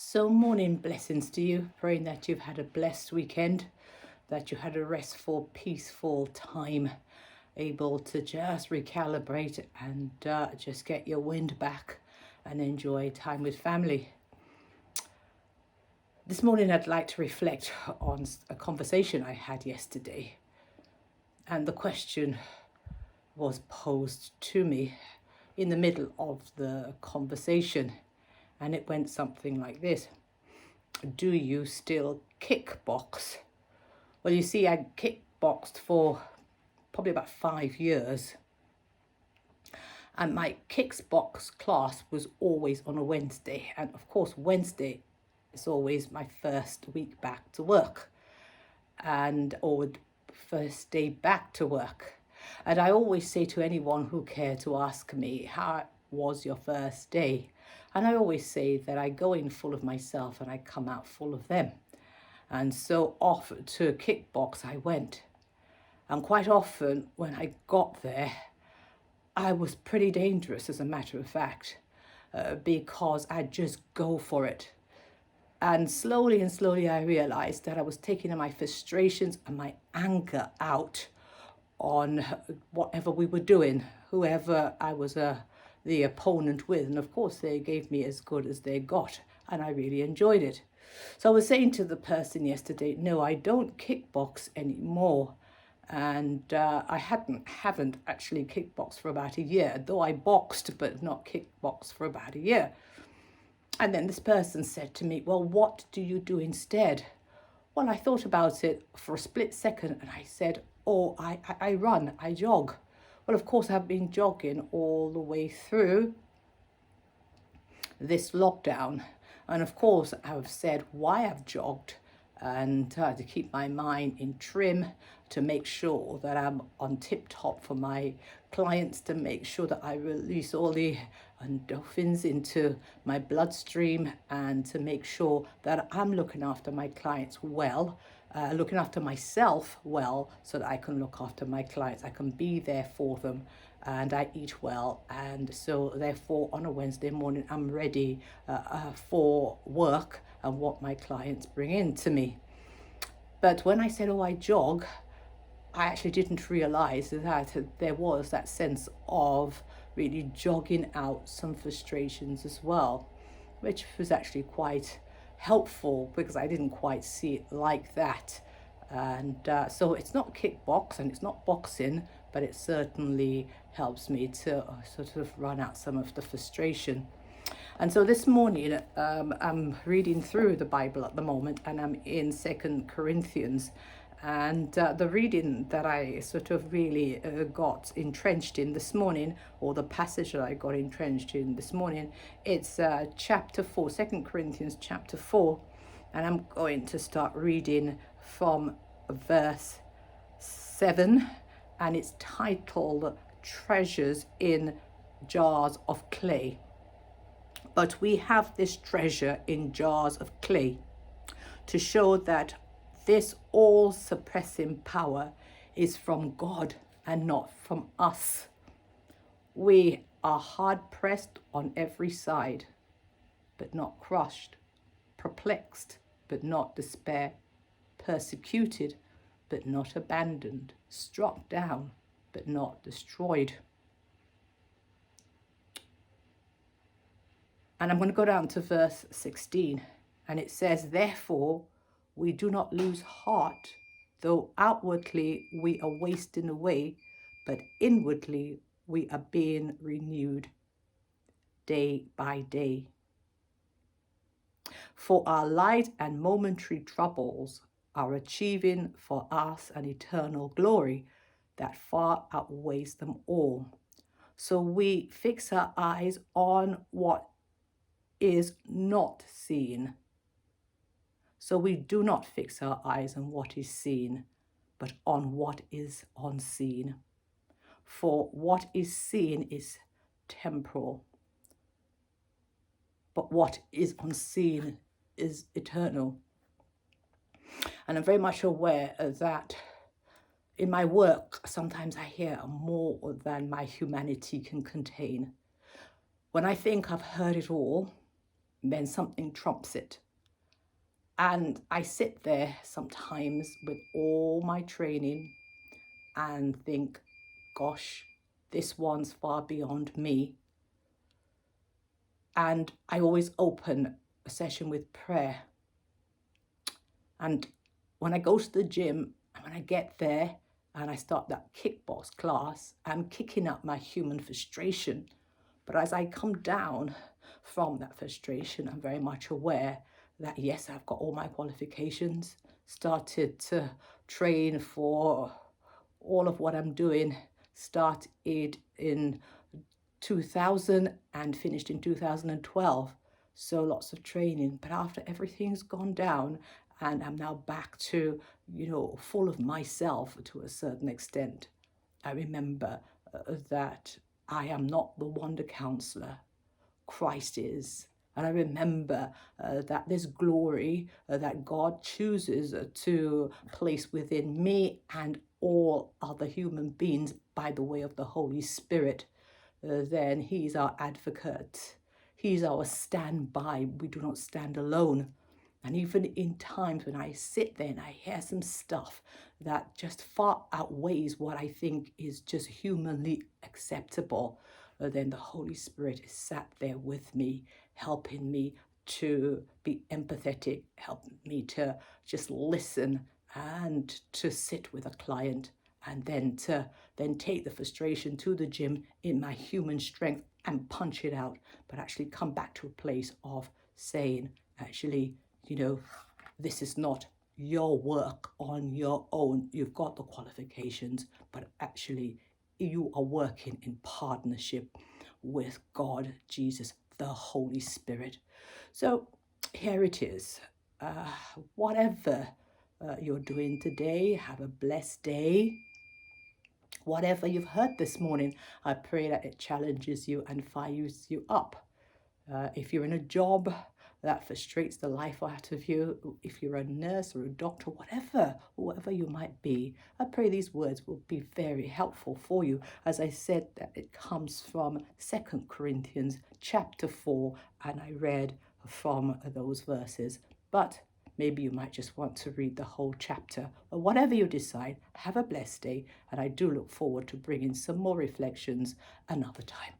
So, morning blessings to you. Praying that you've had a blessed weekend, that you had a restful, peaceful time, able to just recalibrate and just get your wind back and enjoy time with family. This morning, I'd like to reflect on a conversation I had yesterday. And the question was posed to me in the middle of the conversation. And it went something like this: do you still kickbox? Well, you see, I kickboxed for probably about 5 years, and my kickbox class was always on a Wednesday. And of course, Wednesday is always my first week back to work, or first day back to work. And I always say to anyone who care to ask me, how was your first day? And I always say that I go in full of myself and I come out full of them. And so off to kickbox I went. And quite often when I got there, I was pretty dangerous, as a matter of fact, because I'd just go for it. And slowly I realized that I was taking my frustrations and my anger out on whatever we were doing, whoever I was the opponent with. And of course, they gave me as good as they got, and I really enjoyed it. So I was saying to the person yesterday, no, I don't kickbox anymore. And I haven't actually kickboxed for about a year, though I boxed, but not kickboxed for about a year. And then this person said to me, well, what do you do instead? Well, I thought about it for a split second and I said, oh, I run, I jog. Well, of course, I've been jogging all the way through this lockdown. And of course, I've said why I've jogged, and to keep my mind in trim, to make sure that I'm on tip top for my clients, to make sure that I release all the endorphins into my bloodstream, and to make sure that I'm looking after my clients well, looking after myself well, so that I can look after my clients. I can be there for them, and I eat well. And so therefore on a Wednesday morning, I'm ready for work and what my clients bring in to me. But when I said, oh, I jog, I actually didn't realize that there was that sense of really jogging out some frustrations as well, which was actually quite helpful because I didn't quite see it like that. And so it's not kickbox and it's not boxing, but it certainly helps me to sort of run out some of the frustration. And so this morning, I'm reading through the Bible at the moment, and I'm in 2 Corinthians. And the reading that I sort of really got entrenched in this morning, or the passage that I got entrenched in this morning, it's chapter 4, 2 Corinthians chapter 4. And I'm going to start reading from verse 7, and it's titled Treasures in Jars of Clay. But we have this treasure in jars of clay to show that this all-suppressing power is from God and not from us. We are hard-pressed on every side, but not crushed, perplexed, but not despair, persecuted, but not abandoned, struck down, but not destroyed. And I'm going to go down to verse 16, and it says, therefore, we do not lose heart, though outwardly we are wasting away, but inwardly we are being renewed day by day. For our light and momentary troubles are achieving for us an eternal glory that far outweighs them all. So we fix our eyes on what is not seen. So we do not fix our eyes on what is seen, but on what is unseen. For what is seen is temporal, but what is unseen is eternal. And I'm very much aware that in my work, sometimes I hear more than my humanity can contain. When I think I've heard it all, then something trumps it. And I sit there sometimes with all my training and think, gosh, this one's far beyond me. And I always open a session with prayer. And when I go to the gym, and when I get there and I start that kickbox class, I'm kicking up my human frustration. But as I come down from that frustration, I'm very much aware that yes, I've got all my qualifications, started to train for all of what I'm doing, started in 2000 and finished in 2012. So lots of training. But after everything's gone down and I'm now back to, full of myself to a certain extent, I remember that I am not the wonder counselor. Christ is. And I remember that this glory that God chooses to place within me and all other human beings by the way of the Holy Spirit, then He's our advocate. He's our standby. We do not stand alone. And even in times when I sit there and I hear some stuff that just far outweighs what I think is just humanly acceptable, then the Holy Spirit is sat there with me, helping me to be empathetic, helping me to just listen and to sit with a client, and then take the frustration to the gym in my human strength and punch it out, but actually come back to a place of saying, actually, this is not your work on your own. You've got the qualifications, but actually you are working in partnership with God, Jesus, the Holy Spirit. So here it is. Whatever you're doing today, have a blessed day. Whatever you've heard this morning, I pray that it challenges you and fires you up. If you're in a job that frustrates the life out of you, if you're a nurse or a doctor, whatever you might be, I pray these words will be very helpful for you. As I said, that it comes from 2 Corinthians chapter 4, and I read from those verses. But maybe you might just want to read the whole chapter. But whatever you decide, have a blessed day, and I do look forward to bringing some more reflections another time.